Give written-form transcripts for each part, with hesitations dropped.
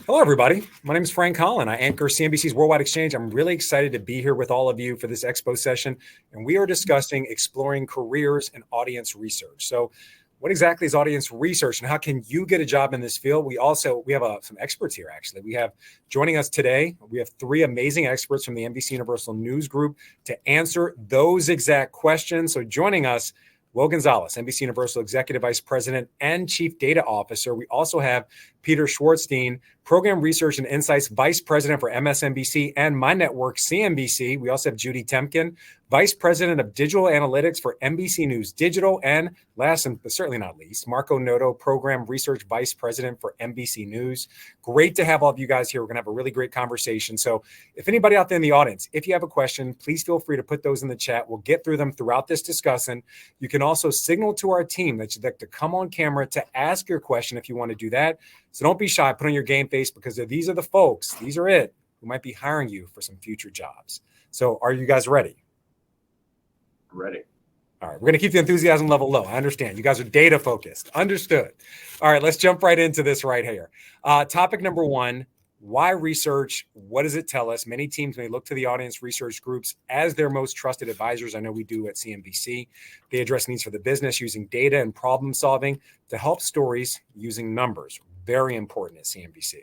Hello, everybody. My name is Frank Holland. I anchor CNBC's Worldwide Exchange. I'm really excited to be here with all of you for this expo session, and we are discussing exploring careers in audience research. So what exactly is audience research, and how can you get a job in this field? We have some experts here, actually. We have joining us today, we have three amazing experts from the NBCUniversal News Group to answer those exact questions. So joining us, Gonzalez, NBCUniversal Executive Vice President and Chief Data Officer. We also have Peter Schwartzstein, Program Research and Insights Vice President for MSNBC and my network, CNBC. We also have Judy Temkin, Vice President of Digital Analytics for NBC News Digital. And last but certainly not least, Noto, Program Research Vice President for NBC News. Great to have all of you guys here. We're going to have a really great conversation. So if anybody out there in the audience, if you have a question, please feel free to put those in the chat. We'll get through them throughout this discussion. You can also signal to our team that you'd like to come on camera to ask your question if you want to do that. So don't be shy, put on your game face, because these are the folks, these are it, who might be hiring you for some future jobs. So are you guys ready? Ready. All right, we're going to keep the enthusiasm level low. I understand. You guys are data focused. Understood. All right, let's jump right into this right here. Topic number one, why research? What does it tell us? Many teams may look to the audience research groups as their most trusted advisors. I know we do at CNBC. They address needs for the business using data and problem solving to help stories using numbers. Very important at CNBC.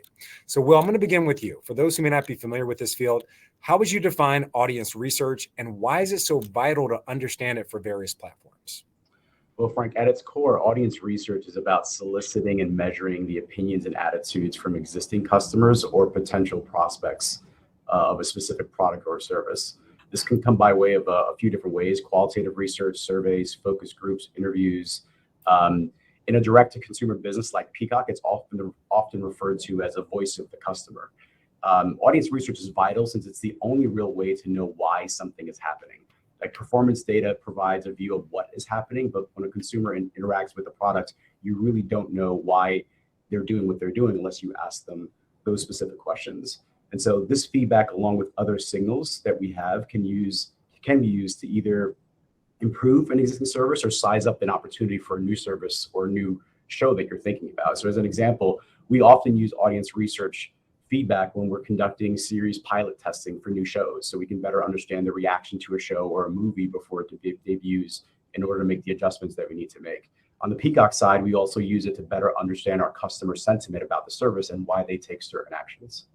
So, Will, I'm going to begin with you. For those who may not be familiar with this field, how would you define audience research, and why is it so vital to understand it for various platforms? Well, Frank, at its core, audience research is about soliciting and measuring the opinions and attitudes from existing customers or potential prospects of a specific product or service. This can come by way of a few different ways: qualitative research, surveys, focus groups, interviews. In a direct-to-consumer business like Peacock, it's often referred to as a voice of the customer. Audience research is vital since it's the only real way to know why something is happening. Like, performance data provides a view of what is happening, but when a consumer interacts with the product, you really don't know why they're doing what they're doing unless you ask them those specific questions. And so this feedback, along with other signals that we have, can be used to either improve an existing service or size up an opportunity for a new service or a new show that you're thinking about. So as an example, we often use audience research feedback when we're conducting series pilot testing for new shows, so we can better understand the reaction to a show or a movie before it debuts in order to make the adjustments that we need to make. On the Peacock side, we also use it to better understand our customer sentiment about the service and why they take certain actions.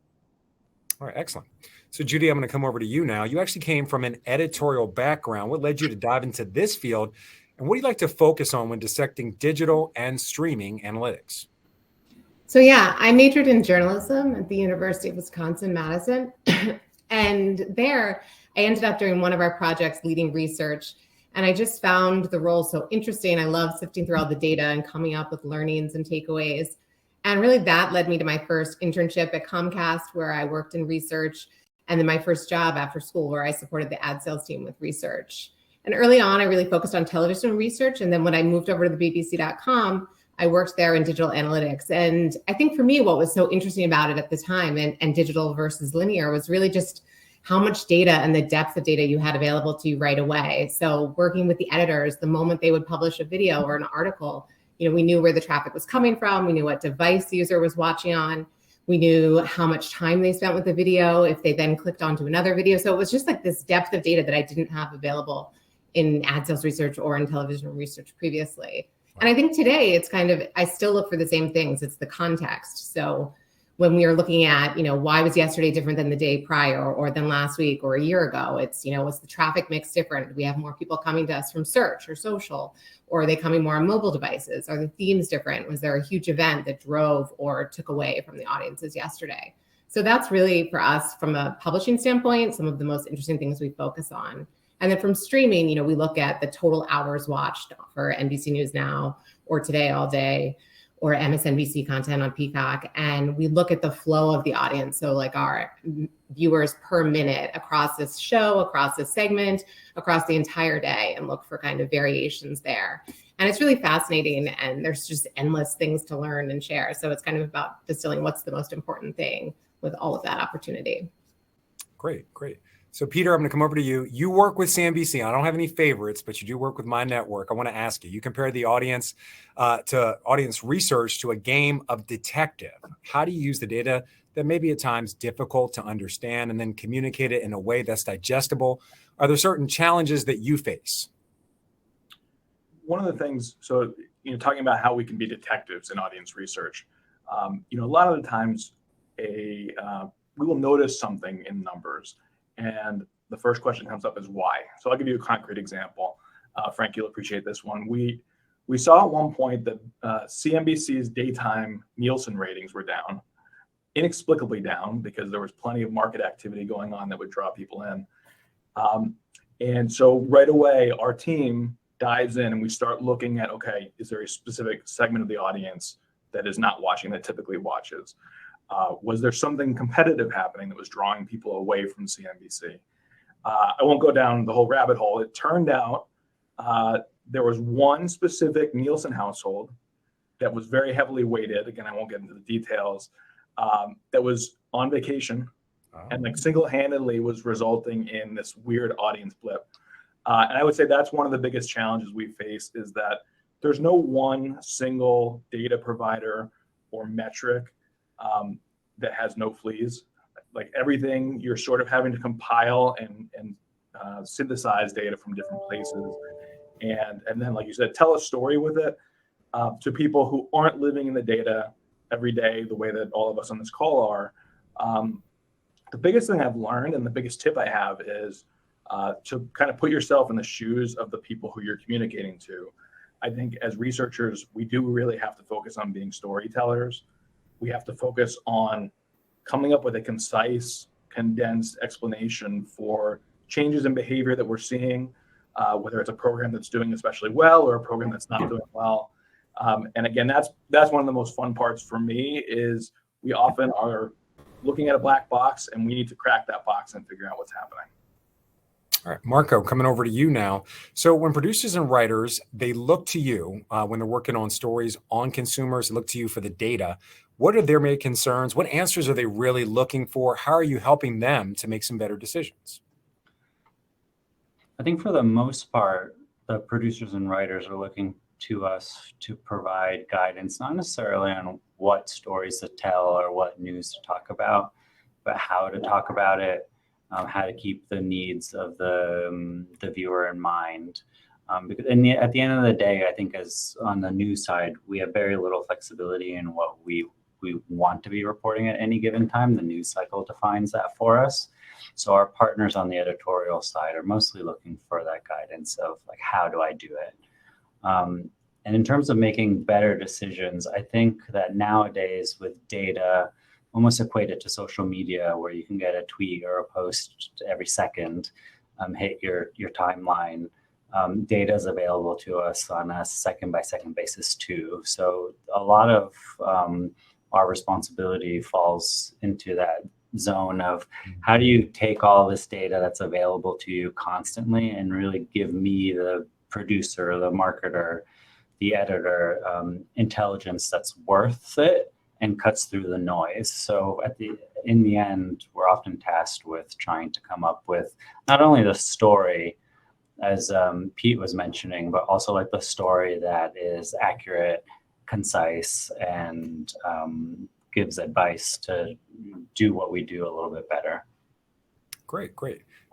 All right, excellent. So, Judy, I'm going to come over to you now. You actually came from an editorial background. What led you to dive into this field, and what do you like to focus on when dissecting digital and streaming analytics? So, I majored in journalism at the University of Wisconsin-Madison. And there, I ended up doing one of our projects, leading research. And I just found the role so interesting. I love sifting through all the data and coming up with learnings and takeaways. And really, that led me to my first internship at Comcast, where I worked in research, and then my first job after school, where I supported the ad sales team with research. And early on, I really focused on television research. And then when I moved over to the BBC.com, I worked there in digital analytics. And I think for me, what was so interesting about it at the time, and digital versus linear, was really just how much data and the depth of data you had available to you right away. So working with the editors, the moment they would publish a video or an article, we knew where the traffic was coming from. We knew what device the user was watching on. We knew how much time they spent with the video, if they then clicked onto another video. So it was just like this depth of data that I didn't have available in ad sales research or in television research previously. And I think today it's I still look for the same things. It's the context. So when we are looking at, why was yesterday different than the day prior or than last week or a year ago, it's, was the traffic mix different? Do we have more people coming to us from search or social, or are they coming more on mobile devices? Are the themes different? Was there a huge event that drove or took away from the audiences yesterday? So that's really, for us, from a publishing standpoint, some of the most interesting things we focus on. And then from streaming, we look at the total hours watched for NBC News Now or Today All Day or MSNBC content on Peacock. And we look at the flow of the audience. So like our viewers per minute across this show, across this segment, across the entire day, and look for kind of variations there. And it's really fascinating. And there's just endless things to learn and share. So it's kind of about distilling what's the most important thing with all of that opportunity. Great, great. So, Peter, I'm going to come over to you. You work with CNBC. I don't have any favorites, but you do work with my network. I want to ask you, you compare the audience to audience research to a game of detective. How do you use the data that may be at times difficult to understand and then communicate it in a way that's digestible? Are there certain challenges that you face? One of the things, so, talking about how we can be detectives in audience research, a lot of the times we will notice something in numbers. And the first question comes up is why. So I'll give you a concrete example. Frank, you'll appreciate this one. We saw at one point that CNBC's daytime Nielsen ratings were down, inexplicably down, because there was plenty of market activity going on that would draw people in. And so right away, our team dives in and we start looking at, okay, is there a specific segment of the audience that is not watching that typically watches? Was there something competitive happening that was drawing people away from CNBC? I won't go down the whole rabbit hole. It turned out there was one specific Nielsen household that was very heavily weighted. Again, I won't get into the details. That was on vacation and single-handedly was resulting in this weird audience blip. And I would say that's one of the biggest challenges we face, is that there's no one single data provider or metric that has no fleas. Like everything, you're sort of having to compile and synthesize data from different places. And then, like you said, tell a story with it to people who aren't living in the data every day the way that all of us on this call are. The biggest thing I've learned and the biggest tip I have is to kind of put yourself in the shoes of the people who you're communicating to. I think as researchers, we do really have to focus on being storytellers. We have to focus on coming up with a concise, condensed explanation for changes in behavior that we're seeing, whether it's a program that's doing especially well or a program that's not doing well. And again, that's one of the most fun parts for me, is we often are looking at a black box and we need to crack that box and figure out what's happening. All right, Marco, coming over to you now. So when producers and writers, they look to you when they're working on stories on consumers, they look to you for the data. What are their main concerns? What answers are they really looking for? How are you helping them to make some better decisions? I think for the most part, the producers and writers are looking to us to provide guidance, not necessarily on what stories to tell or what news to talk about, but how to talk about it. How to keep the needs of the viewer in mind. Because at the end of the day, I think as on the news side, we have very little flexibility in what we want to be reporting at any given time. The news cycle defines that for us. So our partners on the editorial side are mostly looking for that guidance of like, how do I do it? And in terms of making better decisions, I think that nowadays with data, almost equate it to social media, where you can get a tweet or a post every second, hit your timeline. Data is available to us on a second-by-second basis too. So a lot of our responsibility falls into that zone of how do you take all this data that's available to you constantly and really give me, the producer, the marketer, the editor, intelligence that's worth it and cuts through the noise. So in the end, we're often tasked with trying to come up with not only the story, as Pete was mentioning, but also like the story that is accurate, concise, and gives advice to do what we do a little bit better. Great.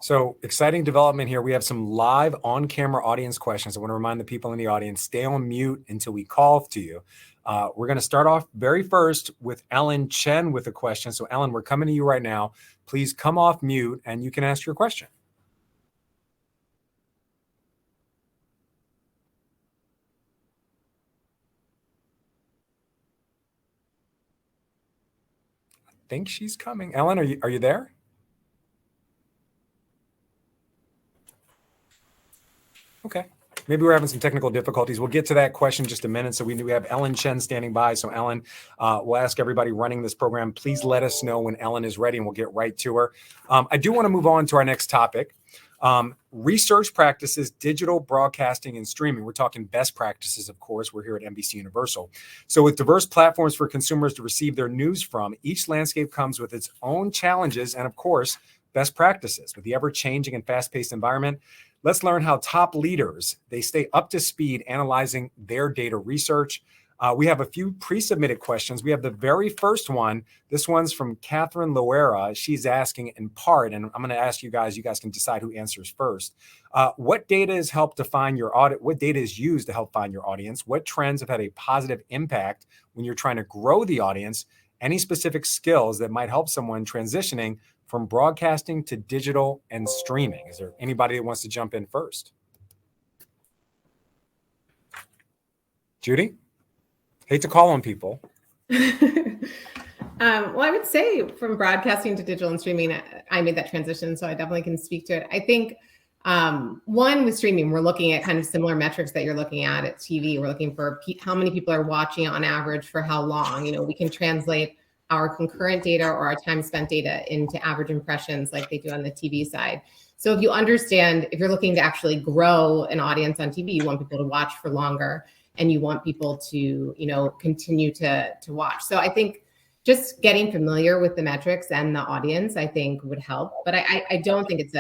So exciting development here. We have some live on-camera audience questions. I want to remind the people in the audience, stay on mute until we call to you. We're going to start off very first with Ellen Chen with a question. So Ellen, we're coming to you right now. Please come off mute and you can ask your question. I think she's coming. Ellen, are you there? Okay. Maybe we're having some technical difficulties. We'll get to that question in just a minute. So we have Ellen Chen standing by. So Ellen, we'll ask everybody running this program, please let us know when Ellen is ready and we'll get right to her. I do want to move on to our next topic. Research practices, digital broadcasting and streaming. We're talking best practices, of course. We're here at NBCUniversal. So with diverse platforms for consumers to receive their news from, each landscape comes with its own challenges and, of course, best practices. With the ever-changing and fast-paced environment, let's learn how top leaders, they stay up to speed analyzing their data research. We have a few pre-submitted questions. We have the very first one. This one's from Catherine Loera. She's asking in part, and I'm going to ask you guys can decide who answers first. What data has helped define your audit? What data is used to help find your audience? What trends have had a positive impact when you're trying to grow the audience? Any specific skills that might help someone transitioning from broadcasting to digital and streaming? Is there anybody that wants to jump in first? Judy? Hate to call on people. Well, I would say from broadcasting to digital and streaming, I made that transition, so I definitely can speak to it. I think one, with streaming, we're looking at kind of similar metrics that you're looking at TV. We're looking for how many people are watching on average for how long. We can translate our concurrent data or our time spent data into average impressions like they do on the TV side. So if you understand, if you're looking to actually grow an audience on TV, you want people to watch for longer, and you want people to, continue to watch. So I think just getting familiar with the metrics and the audience, I think would help. But I don't think it's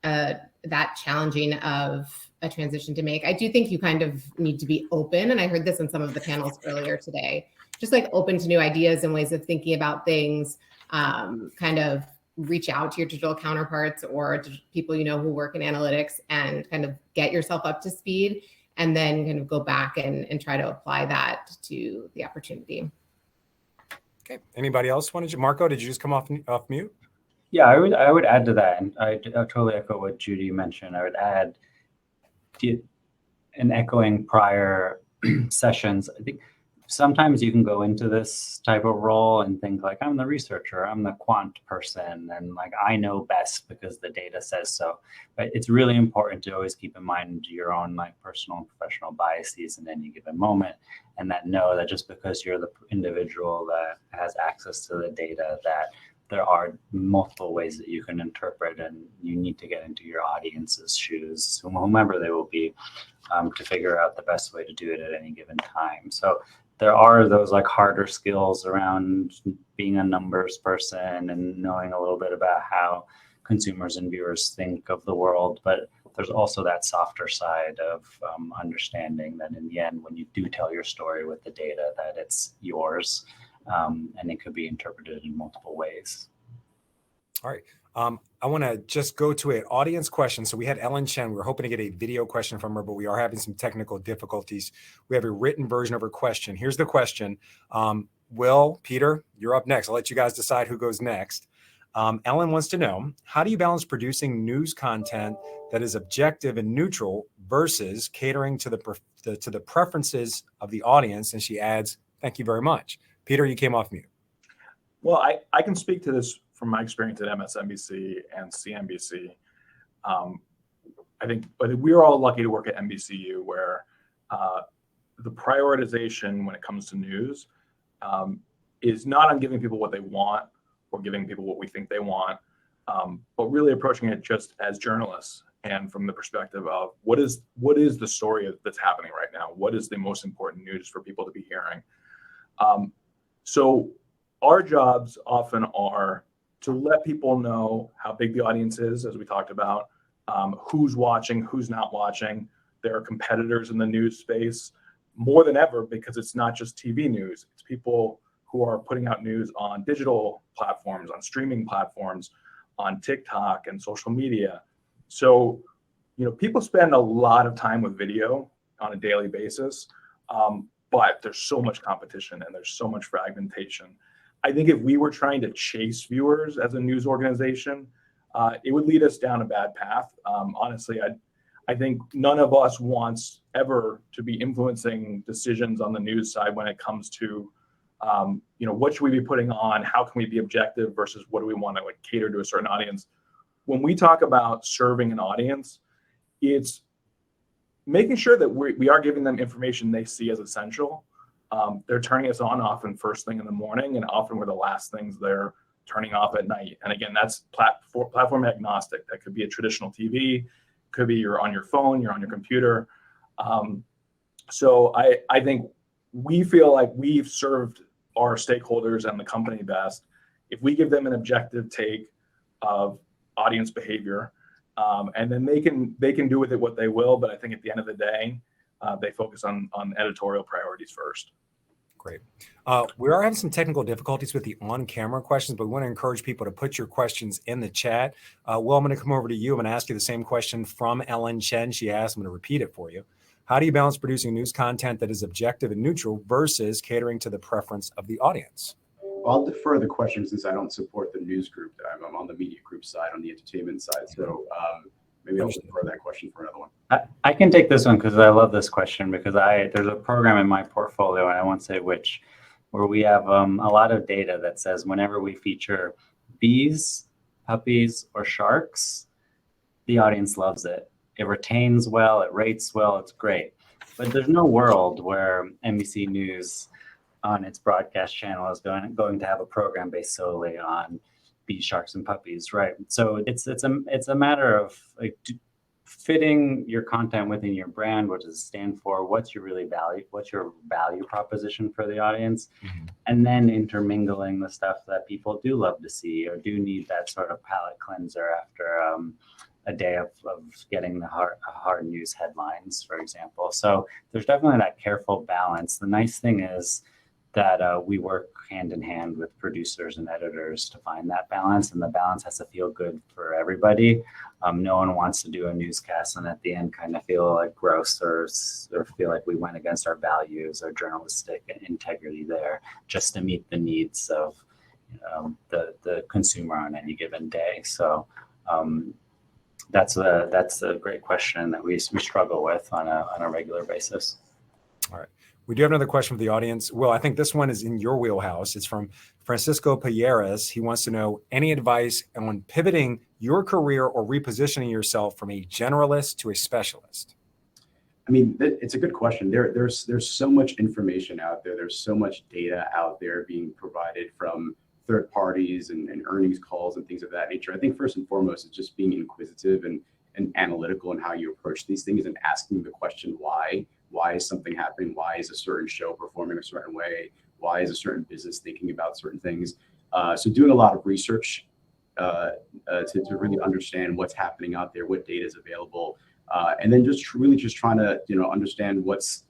that challenging of a transition to make. I do think you kind of need to be open. And I heard this in some of the panels earlier today, just like open to new ideas and ways of thinking about things, kind of reach out to your digital counterparts or to people, who work in analytics and kind of get yourself up to speed, and then kind of go back and try to apply that to the opportunity. Okay. Anybody else wanted to? Marco, did you just come off mute? Yeah, I would add to that, and I totally echo what Judy mentioned. I would add, in echoing prior sessions, I think sometimes you can go into this type of role and think like, I'm the researcher, I'm the quant person, and like I know best because the data says so. But it's really important to always keep in mind your own like personal and professional biases in any given moment, and know that just because you're the individual that has access to the data, that there are multiple ways that you can interpret, and you need to get into your audience's shoes, whomever they will be, to figure out the best way to do it at any given time. So there are those like harder skills around being a numbers person and knowing a little bit about how consumers and viewers think of the world. But there's also that softer side of understanding that in the end, when you do tell your story with the data, that it's yours, and it could be interpreted in multiple ways. All right. I want to just go to an audience question. So we had Ellen Chen. We were hoping to get a video question from her, but we are having some technical difficulties. We have a written version of her question. Here's the question. Will, Peter, you're up next. I'll let you guys decide who goes next. Ellen wants to know, how do you balance producing news content that is objective and neutral versus catering to the preferences of the audience? And she adds, thank you very much. Peter, you came off mute. Well, I can speak to this from my experience at MSNBC and CNBC. I think we're all lucky to work at NBCU, where the prioritization when it comes to news is not on giving people what they want or giving people what we think they want, but really approaching it just as journalists and from the perspective of what is the story that's happening right now? What is the most important news for people to be hearing? So our jobs often are to let people know how big the audience is, as we talked about, who's watching, who's not watching. There are competitors in the news space more than ever, because it's not just TV news. It's people who are putting out news on digital platforms, on streaming platforms, on TikTok and social media. So, people spend a lot of time with video on a daily basis, but there's so much competition and there's so much fragmentation. I think if we were trying to chase viewers as a news organization, it would lead us down a bad path. Honestly, I think none of us wants ever to be influencing decisions on the news side when it comes to, what should we be putting on? How can we be objective versus what do we want to cater to a certain audience? When we talk about serving an audience, it's making sure that we are giving them information they see as essential. They're turning us on often first thing in the morning, and often we're the last things they're turning off at night. And again, that's platform agnostic. That could be a traditional TV, could be you're on your phone, you're on your computer. So I think we feel like we've served our stakeholders and the company best if we give them an objective take of audience behavior, and then they can do with it what they will. But I think at the end of the day, they focus on editorial priorities first. Great. We are having some technical difficulties with the on-camera questions, but we want to encourage people to put your questions in the chat. Will, I'm going to come over to you. I'm going to ask you the same question from Ellen Chen. She asked, I'm going to repeat it for you. How do you balance producing news content that is objective and neutral versus catering to the preference of the audience? Well, I'll defer the question since I don't support the news group. I'm on the media group side, on the entertainment side. So maybe I'll defer that question for another one. I can take this one because I love this question, because there's a program in my portfolio, and I won't say which, where we have a lot of data that says whenever we feature bees, puppies, or sharks, the audience loves it. It retains well, it rates well, it's great. But there's no world where NBC News on its broadcast channel is going to have a program based solely on bees, sharks, and puppies, right? So it's a matter of like fitting your content within your brand. What does it stand for? What's your value proposition for the audience? And then intermingling the stuff that people do love to see or do need that sort of palate cleanser after a day of getting the hard news headlines, for example. So there's definitely that careful balance. The nice thing is that we work hand in hand with producers and editors to find that balance, and the balance has to feel good for everybody. No one wants to do a newscast and at the end kind of feel like gross or feel like we went against our values or journalistic integrity there just to meet the needs of the consumer on any given day. So that's a great question that we struggle with on a regular basis. All right. We do have another question from the audience. Will, I think this one is in your wheelhouse. It's from Francisco Payeras. He wants to know any advice on pivoting your career or repositioning yourself from a generalist to a specialist. I mean, it's a good question. There's so much information out there. There's so much data out there being provided from third parties and earnings calls and things of that nature. I think first and foremost, it's just being inquisitive and analytical in how you approach these things and asking the question why. Why is something happening? Why is a certain show performing a certain way? Why is a certain business thinking about certain things? So doing a lot of research to really understand what's happening out there, what data is available, and then just trying to understand what's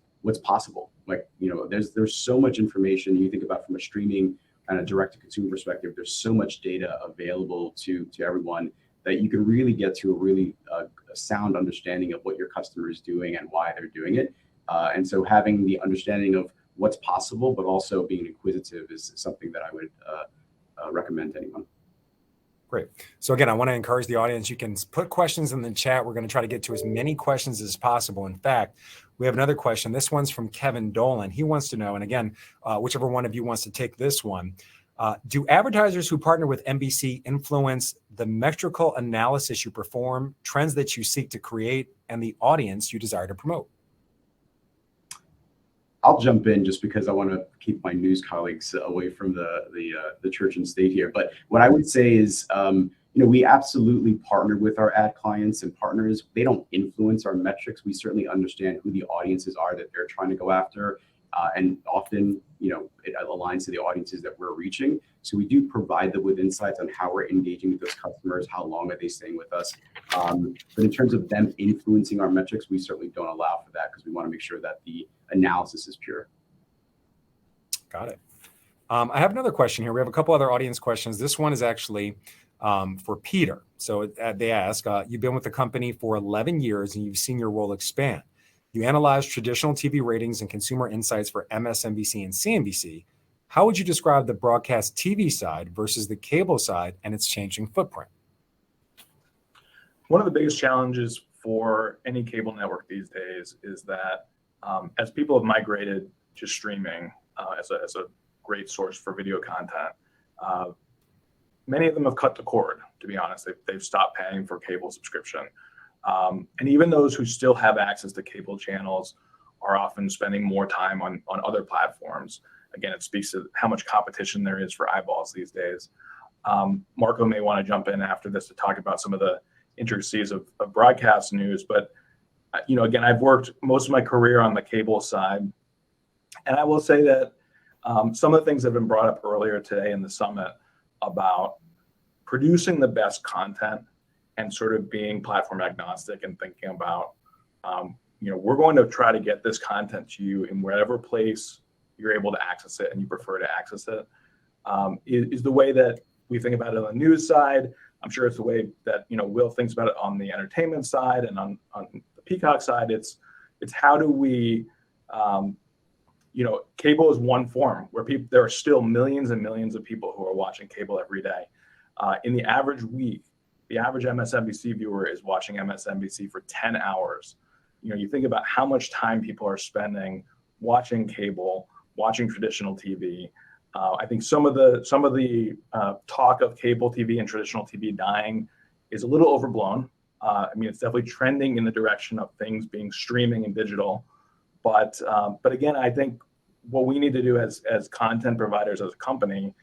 possible. Like there's so much information. You think about from a streaming kind of direct to consumer perspective. There's so much data available to everyone that you can really get to a really a sound understanding of what your customer is doing and why they're doing it. And so having the understanding of what's possible, but also being inquisitive is something that I would recommend to anyone. Great. So again, I want to encourage the audience. You can put questions in the chat. We're going to try to get to as many questions as possible. In fact, we have another question. This one's from Kevin Dolan. He wants to know, and again, whichever one of you wants to take this one, do advertisers who partner with NBC influence the metrical analysis you perform, trends that you seek to create, and the audience you desire to promote? I'll jump in just because I want to keep my news colleagues away from the church and state here. But what I would say is, we absolutely partner with our ad clients and partners. They don't influence our metrics. We certainly understand who the audiences are that they're trying to go after. And often, it aligns to the audiences that we're reaching. So we do provide them with insights on how we're engaging with those customers, how long are they staying with us. But in terms of them influencing our metrics, we certainly don't allow for that because we want to make sure that the analysis is pure. Got it. I have another question here. We have a couple other audience questions. This one is actually for Peter. So they ask, you've been with the company for 11 years and you've seen your role expand. You analyze traditional TV ratings and consumer insights for MSNBC and CNBC. How would you describe the broadcast TV side versus the cable side and its changing footprint? One of the biggest challenges for any cable network these days is that as people have migrated to streaming as a great source for video content, many of them have cut the cord, to be honest. They've stopped paying for cable subscription. And even those who still have access to cable channels are often spending more time on other platforms. Again, it speaks to how much competition there is for eyeballs these days. Marco may want to jump in after this to talk about some of the intricacies of broadcast news. But, again, I've worked most of my career on the cable side. And I will say that some of the things that have been brought up earlier today in the summit about producing the best content and sort of being platform agnostic and thinking about, we're going to try to get this content to you in whatever place you're able to access it and you prefer to access it, is the way that we think about it on the news side. I'm sure it's the way that, Will thinks about it on the entertainment side, and on the Peacock side, it's how do we, cable is one form where there are still millions and millions of people who are watching cable every day. In the average week, the average MSNBC viewer is watching MSNBC for 10 hours. You think about how much time people are spending watching cable, watching traditional TV. I think some of the talk of cable TV and traditional TV dying is a little overblown. It's definitely trending in the direction of things being streaming and digital. But again, I think what we need to do as content providers, as a company,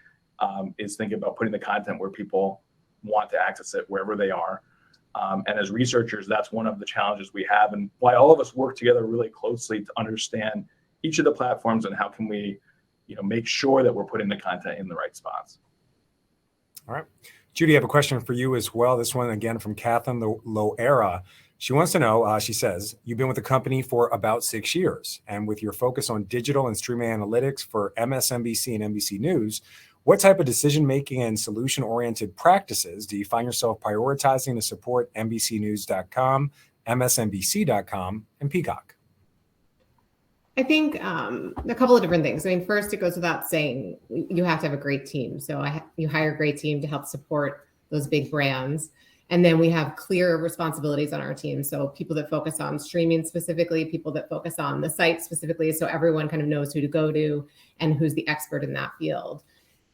is think about putting the content where people want to access it wherever they are. And as researchers, that's one of the challenges we have, and why all of us work together really closely to understand each of the platforms and how can we, make sure that we're putting the content in the right spots. All right. Judy, I have a question for you as well. This one again from Catherine Loera. She wants to know, she says, you've been with the company for about 6 years, and with your focus on digital and streaming analytics for MSNBC and NBC News, what type of decision-making and solution-oriented practices do you find yourself prioritizing to support NBCnews.com, MSNBC.com, and Peacock? I think a couple of different things. First, it goes without saying, you have to have a great team. So you hire a great team to help support those big brands. And then we have clear responsibilities on our team. So people that focus on streaming specifically, people that focus on the site specifically, so everyone kind of knows who to go to and who's the expert in that field.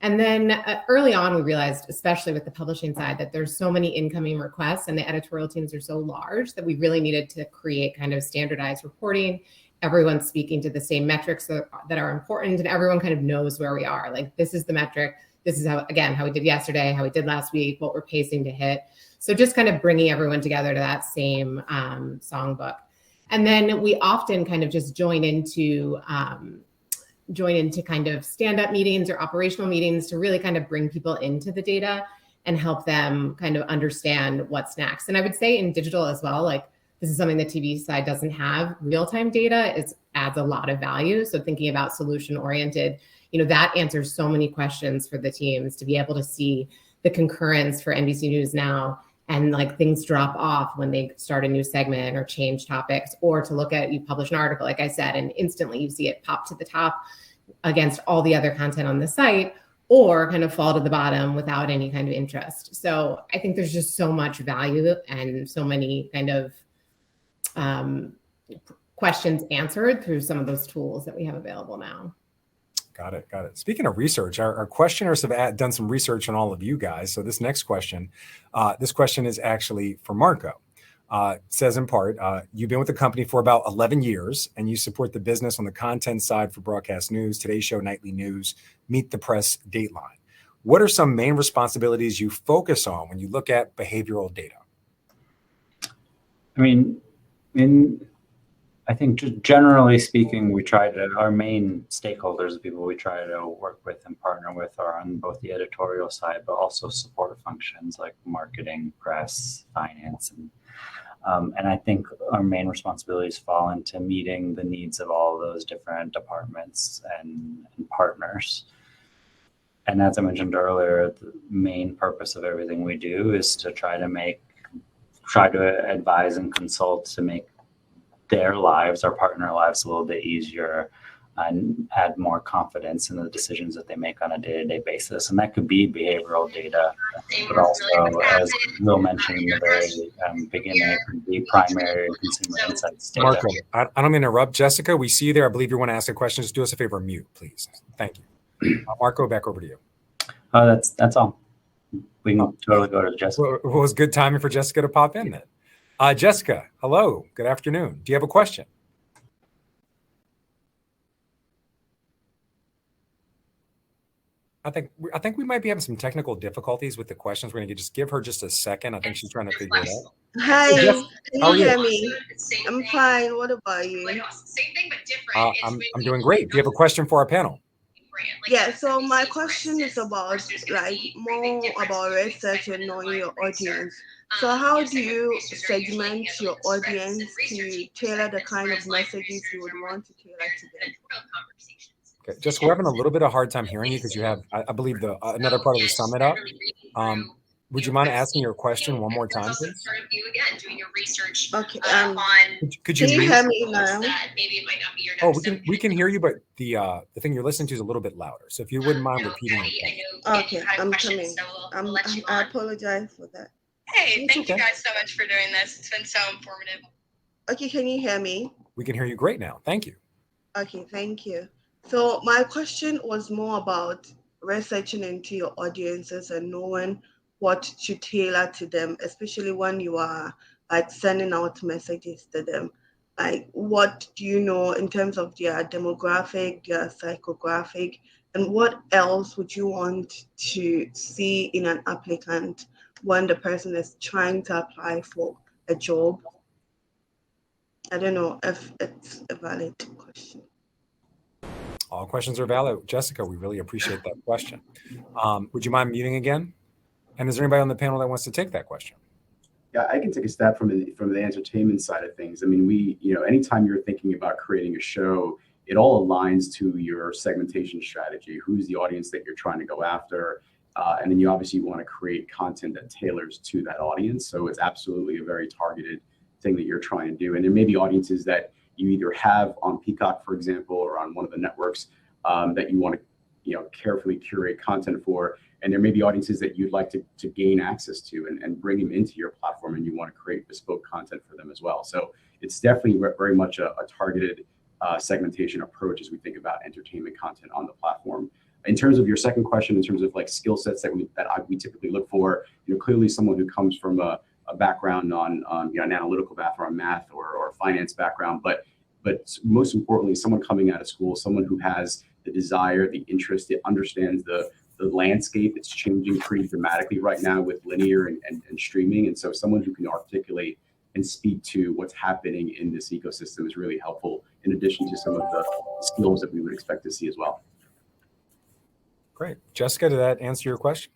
And then early on, we realized, especially with the publishing side, that there's so many incoming requests and the editorial teams are so large that we really needed to create kind of standardized reporting. Everyone's speaking to the same metrics that are important, and everyone kind of knows where we are. Like, this is the metric. This is how we did yesterday, how we did last week, what we're pacing to hit. So just kind of bringing everyone together to that same songbook. And then we often kind of just join into kind of stand-up meetings or operational meetings to really kind of bring people into the data and help them kind of understand what's next. And I would say in digital as well, like, this is something the TV side doesn't have. Real-time data adds a lot of value. So thinking about solution-oriented, that answers so many questions for the teams to be able to see the concurrence for NBC News Now, and like things drop off when they start a new segment or change topics, or to look at, you publish an article, like I said, and instantly you see it pop to the top against all the other content on the site, or kind of fall to the bottom without any kind of interest. So I think there's just so much value and so many kind of questions answered through some of those tools that we have available now. Got it. Speaking of research, our questioners have done some research on all of you guys. So this next question, is actually for Marco. It says in part, you've been with the company for about 11 years, and you support the business on the content side for broadcast news, Today Show, Nightly News, Meet the Press, Dateline. What are some main responsibilities you focus on when you look at behavioral data? I think just generally speaking, our main stakeholders, the people we try to work with and partner with, are on both the editorial side, but also support functions like marketing, press, finance. And I think our main responsibilities fall into meeting the needs of all those different departments and partners. And as I mentioned earlier, the main purpose of everything we do is to try to advise and consult to make their lives, our partner lives, a little bit easier and add more confidence in the decisions that they make on a day-to-day basis. And that could be behavioral data, but also, as Will mentioned in the very beginning, it could be primary consumer insights data. Marco, I don't mean to interrupt. Jessica, we see you there. I believe you want to ask a question. Just do us a favor, mute, please. Thank you. Marco, back over to you. That's all. We can totally go to Jessica. Well, it was good timing for Jessica to pop in then. Jessica, hello. Good afternoon. Do you have a question? I think we might be having some technical difficulties with the questions. We're going to just give her just a second. I think she's trying to figure it out. Hi, Yes. can you hear me? I'm fine. What about you? I'm doing great. Do you have a question for our panel? Yeah, so my question is about like more about research and knowing your audience. So how do you segment your audience to tailor the kind of messages you would want to tailor to them? Okay, Jessica, we're having a little bit of hard time hearing you because you have, I believe, the another part of the summit up. Would you mind asking your question one more time, please? Okay. Could you Can you hear me now? Oh, we can hear you, but the thing you're listening to is a little bit louder. So if you wouldn't mind repeating it. Okay, I'm coming. I apologize for that. Hey, thank you guys so much for doing this. It's been so informative. Okay, can you hear me? We can hear you great now. Thank you. Okay, thank you. So my question was more about researching into your audiences and knowing what to tailor to them, especially when you are like sending out messages to them. Like, what do you know in terms of their demographic, their psychographic, and what else would you want to see in an applicant when the person is trying to apply for a job? I don't know if it's a valid question. All questions are valid. Jessica, we really appreciate that question. Would you mind muting again? And is there anybody on the panel that wants to take that question? Yeah, I can take a stab from the entertainment side of things. I mean, anytime you're thinking about creating a show, it all aligns to your segmentation strategy. Who's the audience that you're trying to go after? And then you obviously want to create content that tailors to that audience. So it's absolutely a very targeted thing that you're trying to do. And there may be audiences that you either have on Peacock, for example, or on one of the networks that you want to carefully curate content for. And there may be audiences that you'd like to gain access to and bring them into your platform, and you want to create bespoke content for them as well. So it's definitely very much a targeted segmentation approach as we think about entertainment content on the platform. In terms of your second question, in terms of like skill sets that we typically look for, clearly someone who comes from a background on an analytical background, math or finance background, but most importantly, someone coming out of school, someone who has the desire, the interest, that understands the landscape. It's changing pretty dramatically right now with linear and streaming, and so someone who can articulate and speak to what's happening in this ecosystem is really helpful, in addition to some of the skills that we would expect to see as well. Great. Jessica, did that answer your question?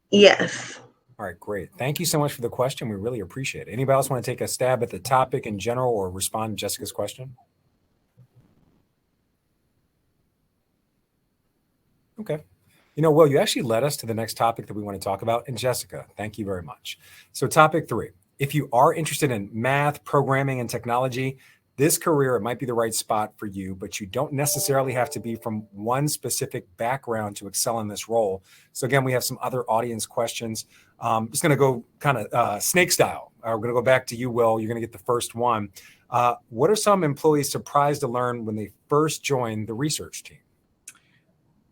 Yes. All right, great. Thank you so much for the question. We really appreciate it. Anybody else want to take a stab at the topic in general or respond to Jessica's question? Okay. Will, you actually led us to the next topic that we want to talk about. And Jessica, thank you very much. So topic 3, if you are interested in math, programming, and technology, this career, it might be the right spot for you, but you don't necessarily have to be from one specific background to excel in this role. So again, we have some other audience questions. I'm just going to go kind of snake style. We're going to go back to you, Will. You're going to get the first one. What are some employees surprised to learn when they first joined the research team?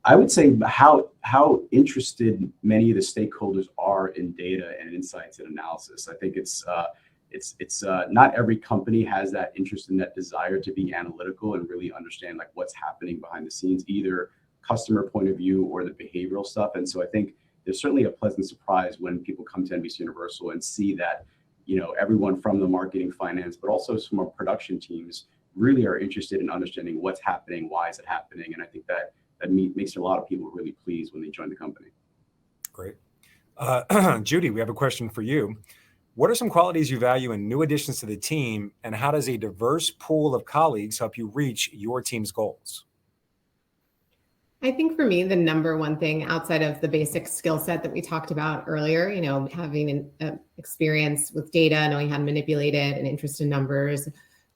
I would say how interested many of the stakeholders are in data and insights and analysis. I think it's not every company has that interest and that desire to be analytical and really understand like what's happening behind the scenes, either customer point of view or the behavioral stuff. And so I think there's certainly a pleasant surprise when people come to NBCUniversal and see that, everyone from the marketing, finance, but also some of our production teams really are interested in understanding what's happening, why is it happening. And I think that makes a lot of people really pleased when they join the company. Great. Judy, we have a question for you. What are some qualities you value in new additions to the team, and how does a diverse pool of colleagues help you reach your team's goals? I think for me, the number one thing outside of the basic skill set that we talked about earlier, having an experience with data, knowing how to manipulate it, and interest in numbers.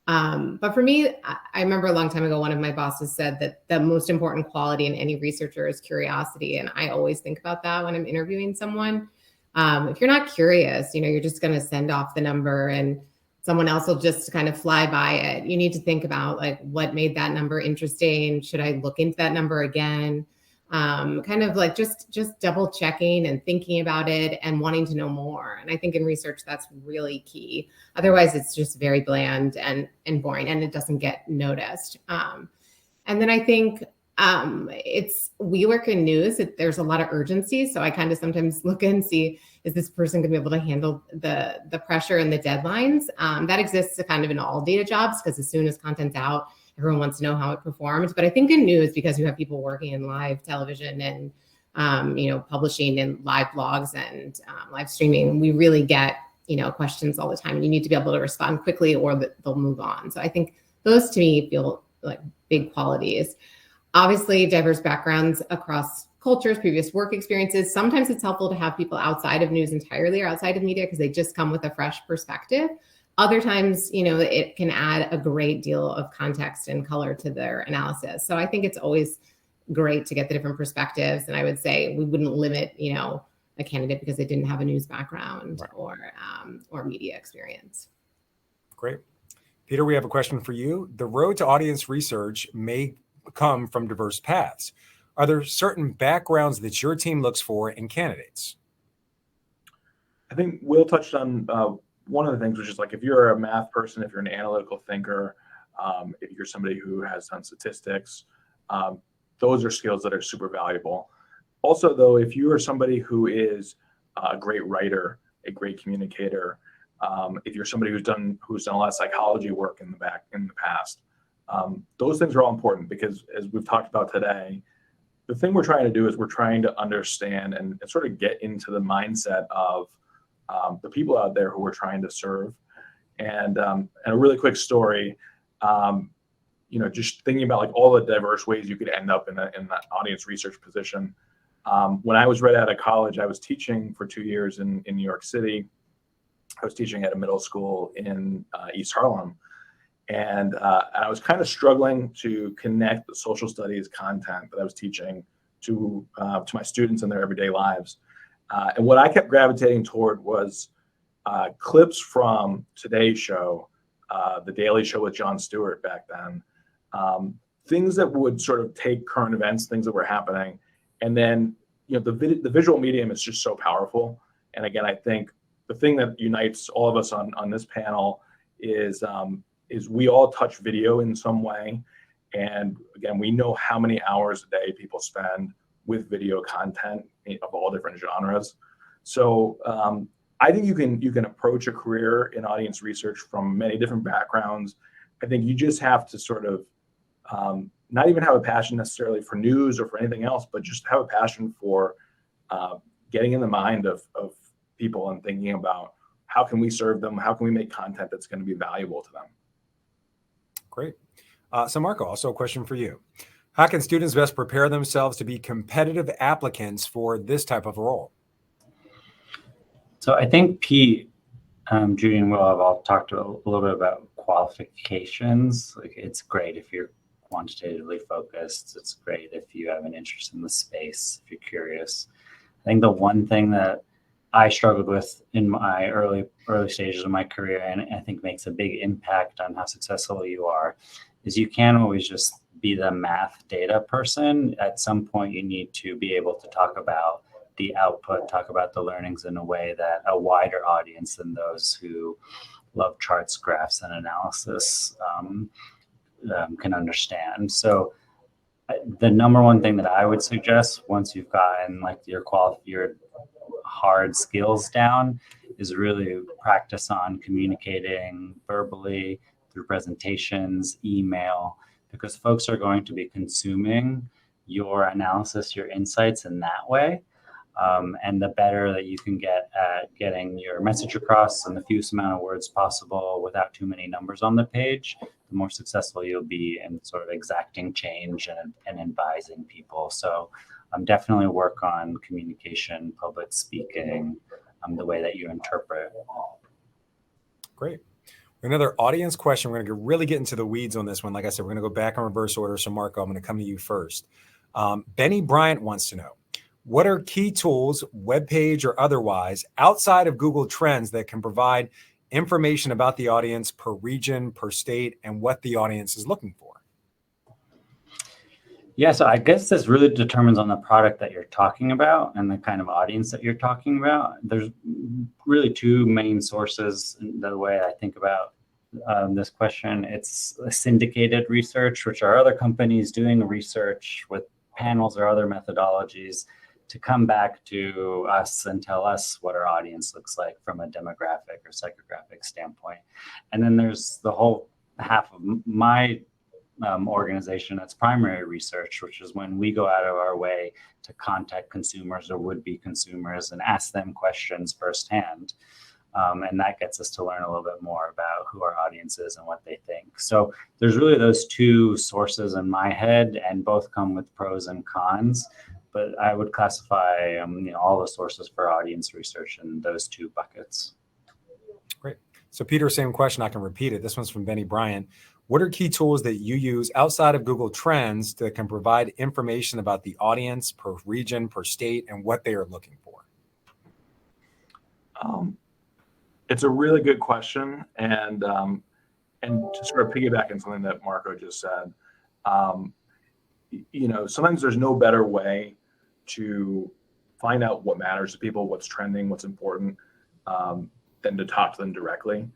But for me, I remember a long time ago, one of my bosses said that the most important quality in any researcher is curiosity. And I always think about that when I'm interviewing someone. If you're not curious, you're just going to send off the number and someone else will just kind of fly by it. You need to think about like what made that number interesting. Should I look into that number again? Kind of like just double checking and thinking about it and wanting to know more. And I think in research, that's really key. Otherwise, it's just very bland and boring and it doesn't get noticed. And then I think we work in news. There's a lot of urgency. So I kind of sometimes look and see, is this person going to be able to handle the pressure and the deadlines? That exists kind of in all data jobs because as soon as content's out, everyone wants to know how it performed. But I think in news, because you have people working in live television and publishing and live blogs and live streaming, we really get questions all the time, and you need to be able to respond quickly or they'll move on. So I think those to me feel like big qualities. Obviously, diverse backgrounds across cultures, previous work experiences. Sometimes it's helpful to have people outside of news entirely or outside of media because they just come with a fresh perspective. Other times, it can add a great deal of context and color to their analysis. So I think it's always great to get the different perspectives. And I would say we wouldn't limit, a candidate because they didn't have a news background or media experience. Great. Peter, we have a question for you. The road to audience research may come from diverse paths. Are there certain backgrounds that your team looks for in candidates? I think Will touched on one of the things, which is like if you're a math person, if you're an analytical thinker, if you're somebody who has done statistics, those are skills that are super valuable. Also, though, if you are somebody who is a great writer, a great communicator, if you're somebody who's done a lot of psychology work in the past, those things are all important because, as we've talked about today, the thing we're trying to do is we're trying to understand and sort of get into the mindset of the people out there who we're trying to serve. And a really quick story, just thinking about like all the diverse ways you could end up in that audience research position. When I was right out of college, I was teaching for 2 years in New York City. I was teaching at a middle school in East Harlem. And I was kind of struggling to connect the social studies content that I was teaching to my students in their everyday lives. And what I kept gravitating toward was clips from Today's Show, The Daily Show with Jon Stewart back then, things that would sort of take current events, things that were happening. And then, the visual medium is just so powerful. And again, I think the thing that unites all of us on this panel is we all touch video in some way. And again, we know how many hours a day people spend with video content of all different genres. So I think you can approach a career in audience research from many different backgrounds. I think you just have to sort of not even have a passion necessarily for news or for anything else, but just have a passion for getting in the mind of people and thinking about how can we serve them? How can we make content that's going to be valuable to them? Great. So Marco, also a question for you. How can students best prepare themselves to be competitive applicants for this type of role? So I think Pete, Judy, and Will have all talked a little bit about qualifications. Like, it's great if you're quantitatively focused. It's great if you have an interest in the space, if you're curious. I think the one thing that I struggled with in my early stages of my career, and I think makes a big impact on how successful you are, is you can't always just be the math data person. At some point, you need to be able to talk about the output, talk about the learnings in a way that a wider audience than those who love charts, graphs, and analysis can understand. So the number one thing that I would suggest once you've gotten like your hard skills down is really practice on communicating verbally through presentations, email, because folks are going to be consuming your analysis, your insights in that way. And the better that you can get at getting your message across in the fewest amount of words possible without too many numbers on the page, the more successful you'll be in sort of exacting change and advising people. So definitely work on communication, public speaking, the way that you interpret. Great. Another audience question. We're going to really get into the weeds on this one. Like I said, we're going to go back in reverse order. So Marco, I'm going to come to you first. Benny Bryant wants to know, what are key tools, webpage or otherwise, outside of Google Trends that can provide information about the audience per region, per state, and what the audience is looking for? Yeah, so I guess this really determines on the product that you're talking about and the kind of audience that you're talking about. There's really two main sources in the way I think about this question. It's syndicated research, which are other companies doing research with panels or other methodologies to come back to us and tell us what our audience looks like from a demographic or psychographic standpoint. And then there's the whole half of my organization that's primary research, which is when we go out of our way to contact consumers or would-be consumers and ask them questions firsthand. And that gets us to learn a little bit more about who our audience is and what they think. So there's really those two sources in my head, and both come with pros and cons. But I would classify all the sources for audience research in those two buckets. Great. So Peter, same question. I can repeat it. This one's from Benny Bryant. What are key tools that you use outside of Google Trends that can provide information about the audience per region, per state, and what they are looking for? It's a really good question, and to sort of piggyback on something that Marco just said, sometimes there's no better way to find out what matters to people, what's trending, what's important, than to talk to them directly.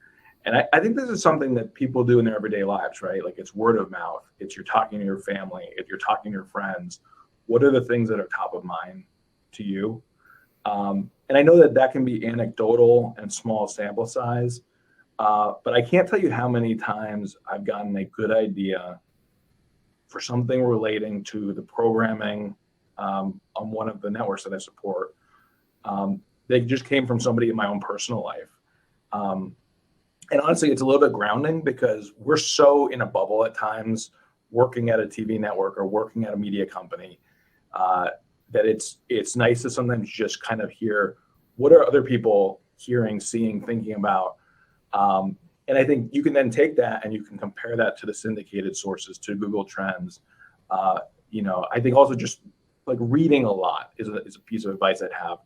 And I think this is something that people do in their everyday lives, right? Like, it's word of mouth. It's you're talking to your family. If you're talking to your friends, what are the things that are top of mind to you? And I know that can be anecdotal and small sample size, but I can't tell you how many times I've gotten a good idea for something relating to the programming on one of the networks that I support. They just came from somebody in my own personal life. And honestly, it's a little bit grounding because we're so in a bubble at times, working at a TV network or working at a media company, that it's nice to sometimes just kind of hear what are other people hearing, seeing, thinking about. And I think you can then take that and you can compare that to the syndicated sources, to Google Trends. I think also just like reading a lot is a piece of advice I'd have.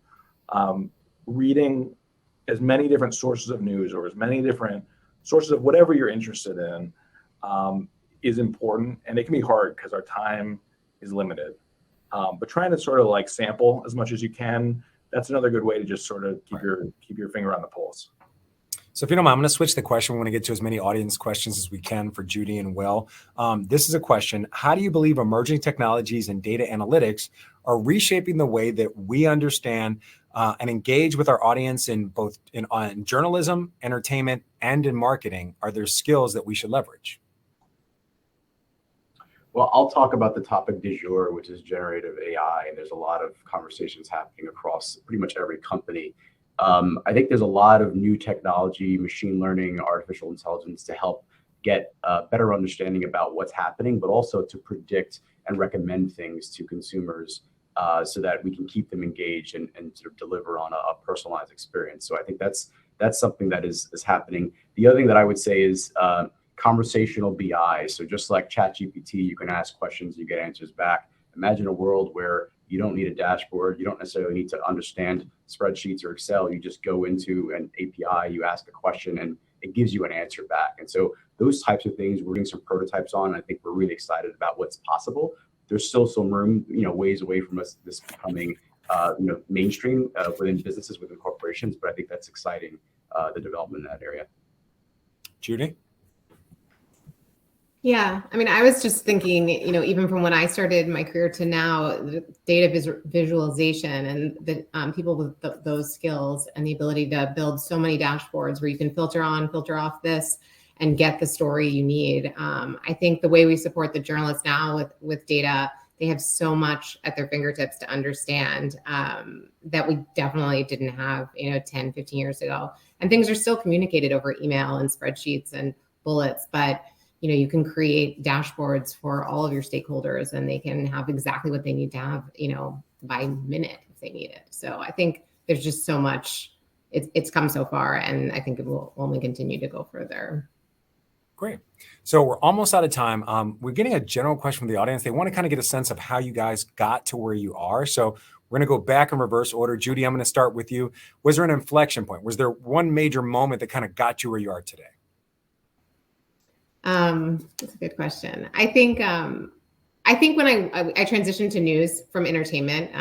Reading as many different sources of news or as many different sources of whatever you're interested in is important. And it can be hard because our time is limited. But trying to sort of like sample as much as you can, that's another good way to just sort of keep your finger on the pulse. So if you don't mind, I'm going to switch the question. We want to get to as many audience questions as we can for Judy and Will. This is a question. How do you believe emerging technologies and data analytics are reshaping the way that we understand and engage with our audience in both in journalism, entertainment, and in marketing? Are there skills that we should leverage? Well, I'll talk about the topic du jour, which is generative AI, and there's a lot of conversations happening across pretty much every company. I think there's a lot of new technology, machine learning, artificial intelligence to help get a better understanding about what's happening, but also to predict and recommend things to consumers so that we can keep them engaged and sort of deliver on a personalized experience. So I think that's something that is happening. The other thing that I would say is conversational BI. So just like ChatGPT, you can ask questions, you get answers back. Imagine a world where you don't need a dashboard. You don't necessarily need to understand spreadsheets or Excel. You just go into an API, you ask a question, and it gives you an answer back. And so those types of things, we're doing some prototypes on. I think we're really excited about what's possible. There's still some room, ways away from us this becoming, mainstream within businesses, within corporations. But I think that's exciting, the development in that area. Judy? Yeah, I mean, I was just thinking, even from when I started my career to now, the data visualization and the people with those skills and the ability to build so many dashboards where you can filter on, filter off this and get the story you need. I think the way we support the journalists now with data, they have so much at their fingertips to understand that we definitely didn't have, 10, 15 years ago. And things are still communicated over email and spreadsheets and bullets, but you can create dashboards for all of your stakeholders and they can have exactly what they need to have, by minute if they need it. So I think there's just so much, it's come so far, and I think it will only continue to go further. Great. So we're almost out of time. We're getting a general question from the audience. They want to kind of get a sense of how you guys got to where you are. So we're going to go back in reverse order. Judy, I'm going to start with you. Was there an inflection point? Was there one major moment that kind of got you where you are today? That's a good question. I think when I transitioned to news from entertainment,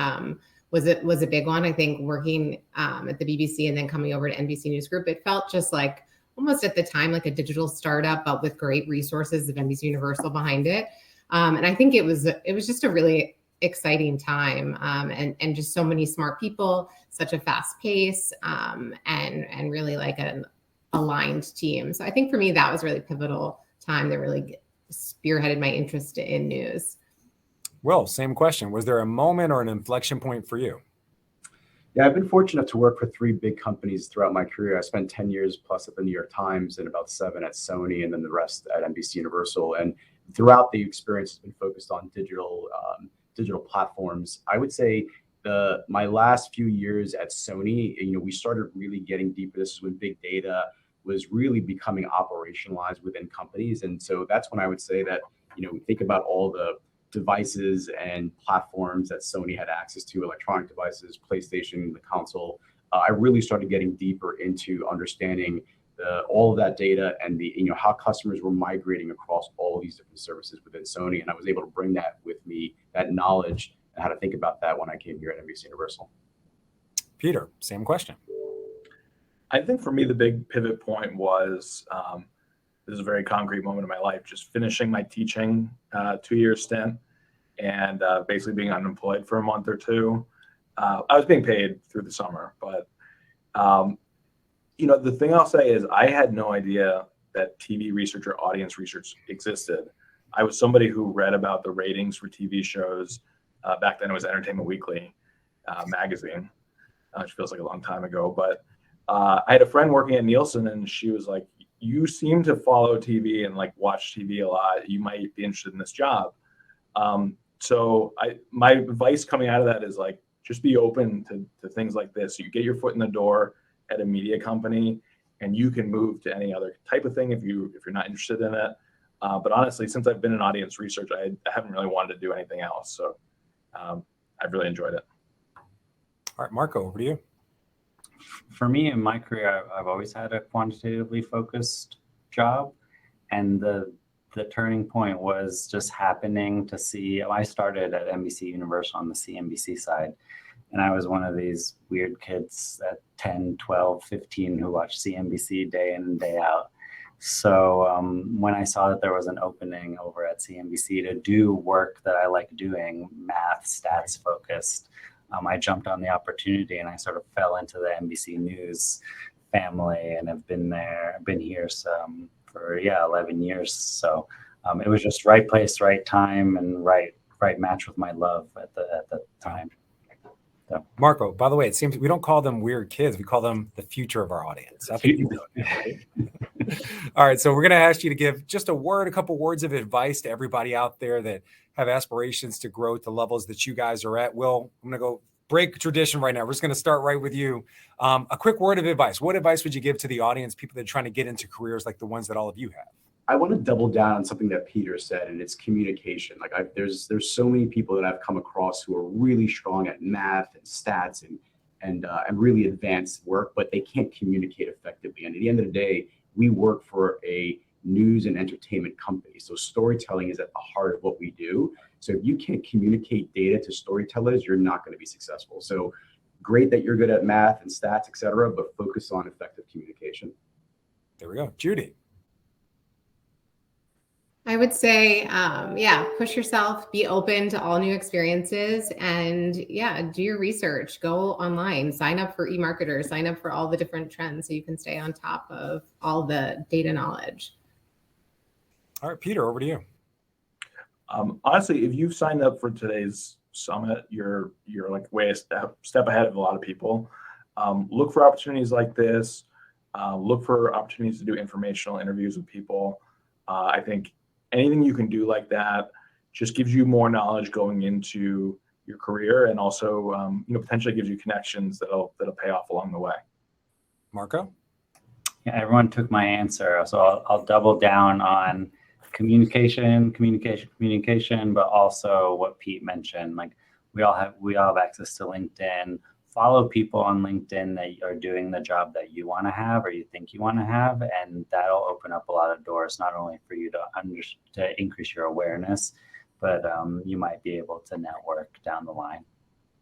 was a big one. I think working at the BBC and then coming over to NBC News Group, it felt just like almost at the time like a digital startup, but with great resources of NBCUniversal behind it. And I think it was just a really exciting time, and just so many smart people, such a fast pace, and really like an aligned team. So I think for me that was really pivotal time that really spearheaded my interest in news. Will, same question. Was there a moment or an inflection point for you? Yeah, I've been fortunate enough to work for 3 big companies throughout my career. I spent 10 years plus at the New York Times and about 7 at Sony, and then the rest at NBCUniversal. And throughout the experience, has been focused on digital platforms. I would say my last few years at Sony, we started really getting deeper. This is when big data was really becoming operationalized within companies, and so that's when I would say that think about all the devices and platforms that Sony had access to, electronic devices, PlayStation, the console. I really started getting deeper into understanding all of that data and how customers were migrating across all these different services within Sony. And I was able to bring that with me, that knowledge, and how to think about that when I came here at NBCUniversal. Peter, same question. I think for me, the big pivot point was, this is a very concrete moment in my life, just finishing my teaching 2-year stint and basically being unemployed for a month or 2. I was being paid through the summer, but the thing I'll say is I had no idea that TV research or audience research existed. I was somebody who read about the ratings for TV shows. Back then it was Entertainment Weekly magazine, which feels like a long time ago. But I had a friend working at Nielsen, and she was like, you seem to follow TV and watch TV a lot. You might be interested in this job. So my advice coming out of that is just be open to things like this. You get your foot in the door at a media company, and you can move to any other type of thing if you're not interested in it. But honestly, since I've been in audience research, I haven't really wanted to do anything else. So I've really enjoyed it. All right, Marco, over to you. For me in my career, I've always had a quantitatively focused job, and the turning point was just happening to see. I started at NBCUniversal on the CNBC side, and I was one of these weird kids at 10, 12, 15 who watched CNBC day in and day out. So when I saw that there was an opening over at CNBC to do work that I like doing, math, stats focused, I jumped on the opportunity, and I sort of fell into the NBC News family, and have been here for 11 years. So it was just right place, right time, and right match with my love at the time. So. Marco, by the way, it seems we don't call them weird kids. We call them the future of our audience. I think you know that, right? All right. So we're going to ask you to give just a couple words of advice to everybody out there that have aspirations to grow to levels that you guys are at. Will, I'm going to go break tradition right now. We're just going to start right with you. A quick word of advice. What advice would you give to the audience, people that are trying to get into careers like the ones that all of you have? I want to double down on something that Peter said, and it's communication. There's so many people that I've come across who are really strong at math and stats and really advanced work, but they can't communicate effectively. And at the end of the day, we work for a news and entertainment company, so storytelling is at the heart of what we do. So if you can't communicate data to storytellers, you're not going to be successful. So great that you're good at math and stats, et cetera, but focus on effective communication. There we go. Judy. I would say, push yourself, be open to all new experiences, and do your research, go online, sign up for eMarketer, sign up for all the different trends so you can stay on top of all the data knowledge. All right, Peter, over to you. Honestly, if you've signed up for today's summit, you're way a step ahead of a lot of people. Look for opportunities like this. Look for opportunities to do informational interviews with people. I think anything you can do like that just gives you more knowledge going into your career, and also potentially gives you connections that'll pay off along the way. Marco? Yeah, everyone took my answer, so I'll double down on communication, but also what Pete mentioned. We all have access to LinkedIn. Follow people on LinkedIn that are doing the job that you want to have or you think you want to have, and that'll open up a lot of doors, not only for you to increase your awareness, but you might be able to network down the line.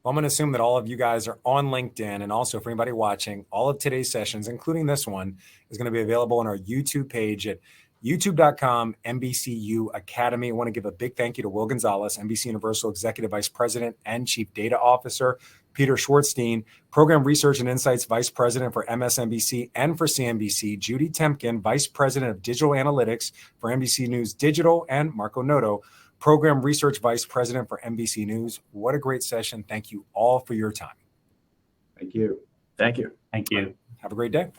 Well, I'm going to assume that all of you guys are on LinkedIn, and also for anybody watching, all of today's sessions, including this one, is going to be available on our YouTube page at youtube.com, NBCU Academy. I want to give a big thank you to Will Gonzalez, NBCUniversal Executive Vice President and Chief Data Officer, Peter Schwartzstein, Program Research and Insights Vice President for MSNBC and for CNBC, Judy Temkin, Vice President of Digital Analytics for NBC News Digital, and Marco Noto, Program Research Vice President for NBC News. What a great session. Thank you all for your time. Thank you. Thank you. Thank you. Have a great day.